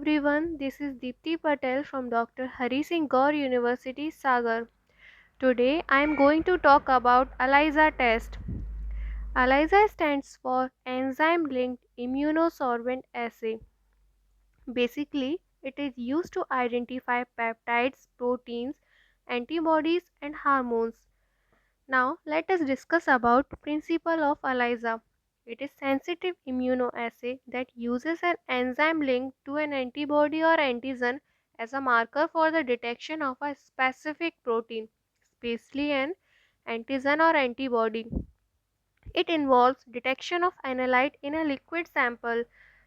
everyone, this is Deepti Patel from Dr. Hari Singh Gaur University, Sagar. Today I am going to talk about ELISA test. ELISA stands for Enzyme Linked Immunosorbent Assay. Basically, it is used to identify peptides, proteins, antibodies and hormones. Now let us discuss about principle of ELISA. It is sensitive immunoassay that uses an enzyme linked to an antibody or antigen as a marker for the detection of a specific protein, especially an antigen or antibody. It involves detection of analyte in a liquid sample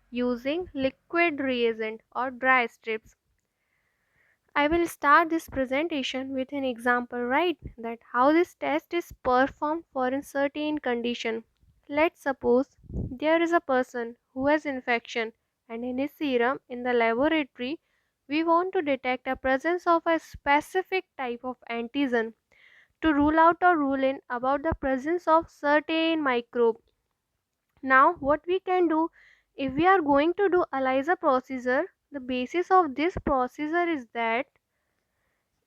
using liquid reagent or dry strips. I will start this presentation with an example, right? That how this test is performed for a certain condition. Let's suppose there is a person who has infection and in his serum in the laboratory we want to detect the presence of a specific type of antigen to rule out or rule in about the presence of certain microbe. Now what we can do, if we are going to do ELISA procedure, the basis of this procedure is that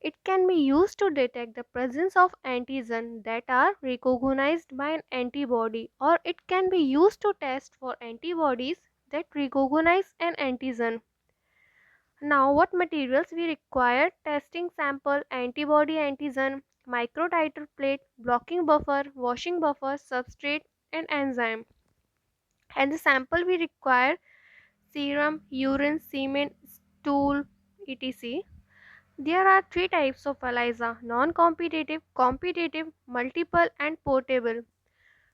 it can be used to detect the presence of antigen that are recognized by an antibody, or it can be used to test for antibodies that recognize an antigen. Now what materials we require? Testing sample, antibody antigen, microtiter plate, blocking buffer, washing buffer, substrate and enzyme. And the sample we require: serum, urine, semen, stool, etc. There are three types of ELISA: non-competitive, competitive, multiple and portable.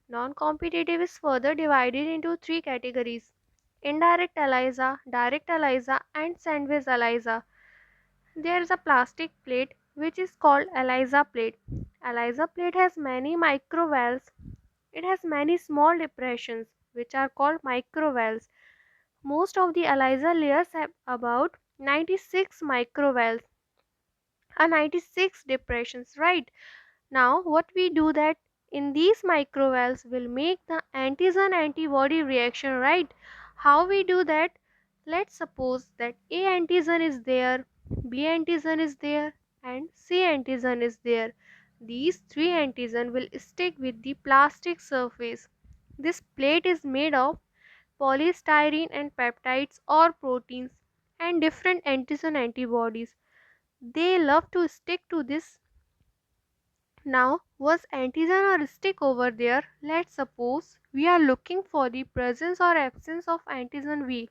Non-competitive is further divided into three categories: indirect ELISA, direct ELISA and sandwich ELISA. There is a plastic plate which is called ELISA plate. ELISA plate has many microvalves. It has many small depressions which are called microvalves. Most of the ELISA layers have about 96 microvalves, 96 depressions, right? Now what we do that in these microvalves will make the antigen antibody reaction, right? How we do that? Let's suppose that A antigen is there, B antigen is there and C antigen is there. These three antigen will stick with the plastic surface. This plate is made of polystyrene and peptides or proteins and different antigen antibodies. They love to stick to this. Now, was antigen or stick over there? Let's suppose we are looking for the presence or absence of antigen V.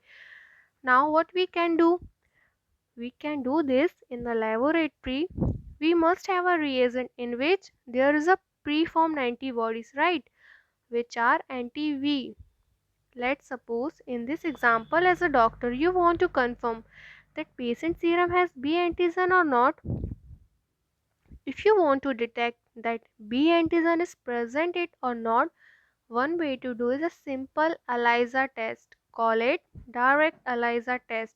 Now, what we can do? We can do this in the laboratory. We must have a reagent in which there is a preformed antibodies, right? Which are anti-V. Let's suppose in this example, as a doctor, you want to confirm that patient serum has B antigen or not. If you want to detect that B antigen is present it or not, one way to do is a simple ELISA test. Call it direct ELISA test.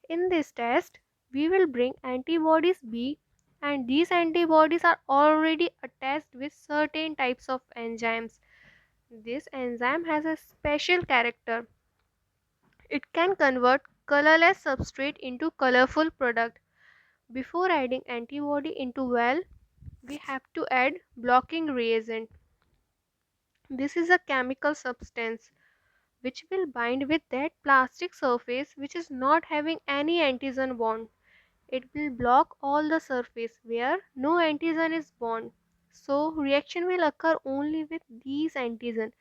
In this test, we will bring antibodies B, and these antibodies are already attached with certain types of enzymes. This enzyme has a special character. It can convert colorless substrate into colorful product. Before adding antibody into well, we have to add blocking reagent. This is a chemical substance which will bind with that plastic surface which is not having any antigen bond. It will block all the surface where no antigen is bound. So reaction will occur only with these antigen.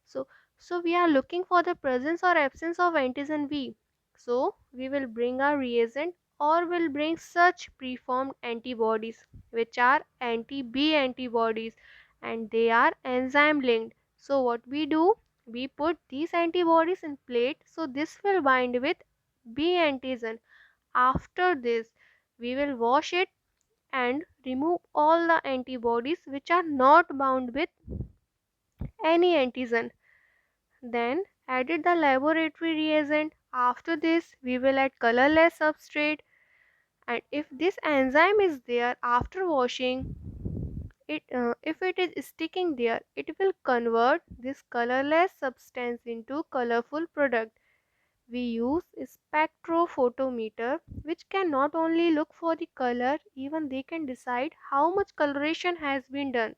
So, so we are looking for the presence or absence of antigen V. So we will bring our reagent or will bring such preformed antibodies which are anti-B antibodies, and they are enzyme linked. So what we do? We put these antibodies in plate. So this will bind with B antigen. After this, we will wash it and remove all the antibodies which are not bound with any antigen. Then added the laboratory reagent. After this we will add colorless substrate, and if this enzyme is there after washing it, if it is sticking there, it will convert this colorless substance into colorful product. We use a spectrophotometer which can not only look for the color, even they can decide how much coloration has been done.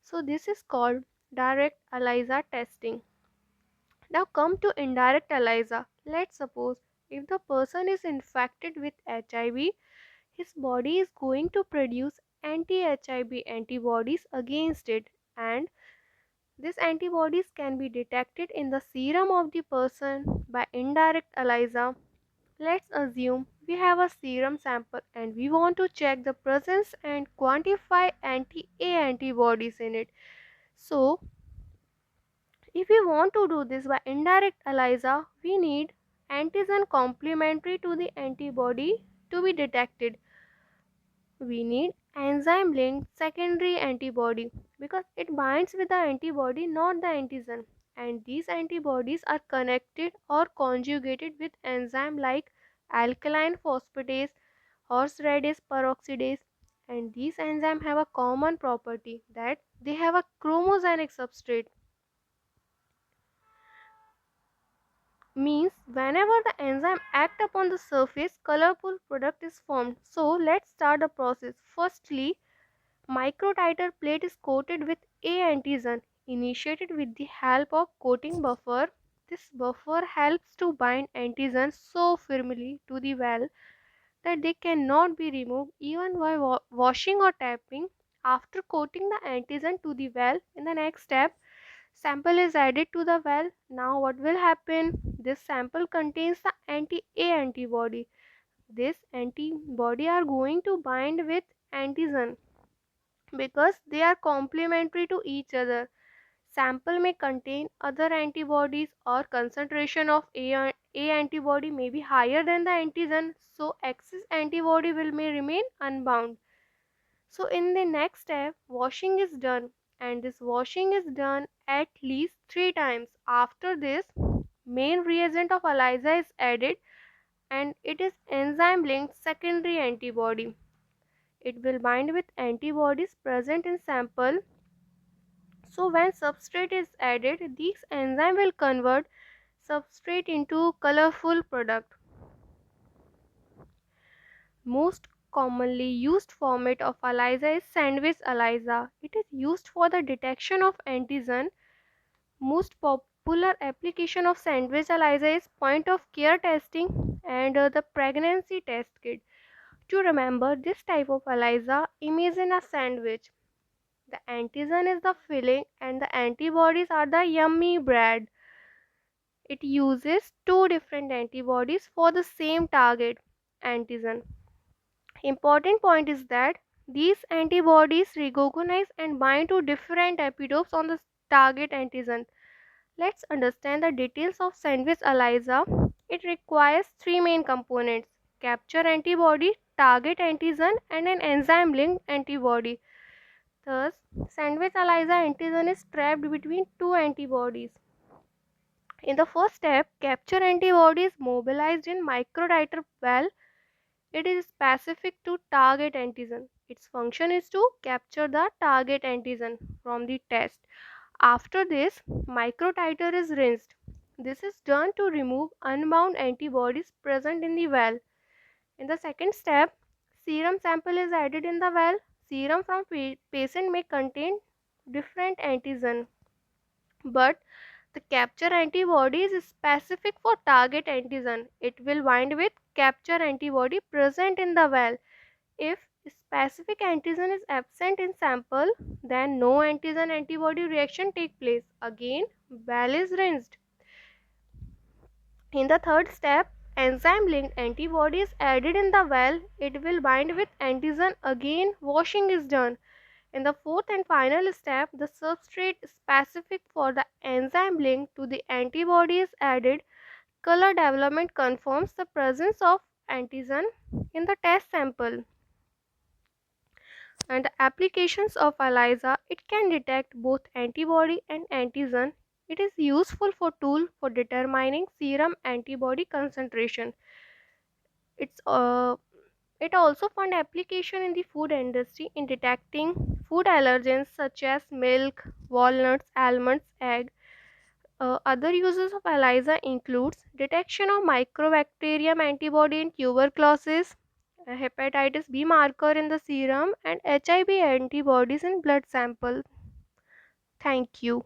So this is called direct ELISA testing. Now come to indirect ELISA. Let's suppose if the person is infected with HIV, his body is going to produce anti-HIV antibodies against it, and these antibodies can be detected in the serum of the person by indirect ELISA. Let's assume we have a serum sample and we want to check the presence and quantify anti-A antibodies in it. So, if we want to do this by indirect ELISA, we need antigen complementary to the antibody to be detected. We need enzyme linked secondary antibody because it binds with the antibody, not the antigen, and these antibodies are connected or conjugated with enzyme like alkaline phosphatase, horseradish peroxidase, and these enzymes have a common property that they have a chromogenic substrate. Means whenever the enzyme act upon the surface, colorful product is formed. So let's start the process. Firstly, microtiter plate is coated with A antigen initiated with the help of coating buffer. This buffer helps to bind antigens so firmly to the well that they cannot be removed even by washing or tapping. After coating the antigen to the well, in the next step, sample is added to the well. Now what will happen? This sample contains the anti-A antibody. This antibody are going to bind with antigen because they are complementary to each other. Sample may contain other antibodies or concentration of A antibody may be higher than the antigen, so excess antibody will may remain unbound. So in the next step, washing is done, and this washing is done at least 3 times. After this, main reagent of ELISA is added, and it is enzyme linked secondary antibody. It will bind with antibodies present in sample. So when substrate is added, these enzyme will convert substrate into colorful product. Most commonly used format of ELISA is sandwich ELISA. It is used for the detection of antigen. Most popular application of sandwich ELISA is point of care testing and the pregnancy test kit. To remember this type of ELISA, imagine a sandwich. The antigen is the filling and the antibodies are the yummy bread. It uses two different antibodies for the same target antigen. Important point is that these antibodies recognize and bind to different epitopes on the target antigen. Let's understand the details of sandwich ELISA. It requires three main components: capture antibody, target antigen, and an enzyme linked antibody. Thus, sandwich ELISA antigen is trapped between two antibodies. In the first step, capture antibody is mobilized in microtiter well. It is specific to target antigen. Its function is to capture the target antigen from the test. After this, microtiter is rinsed. This is done to remove unbound antibodies present in the well. In the second step, serum sample is added in the well. Serum from patient may contain different antigen, but the capture antibody is specific for target antigen. It will bind with capture antibody present in the well. If specific antigen is absent in sample, then no antigen antibody reaction take place. Again, well is rinsed. In the third step, enzyme linked antibody is added in the well. It will bind with antigen. Again, washing is done. In the fourth and final step, the substrate specific for the enzyme link to the antibody is added. Color development confirms the presence of antigen in the test sample. And the applications of ELISA, it can detect both antibody and antigen. It is useful for tool for determining serum antibody concentration. It's it also found application in the food industry in detecting food allergens such as milk, walnuts, almonds, egg. Other uses of ELISA includes detection of microbacterium antibody in tuberculosis, a hepatitis B marker in the serum, and HIV antibodies in blood sample. Thank you.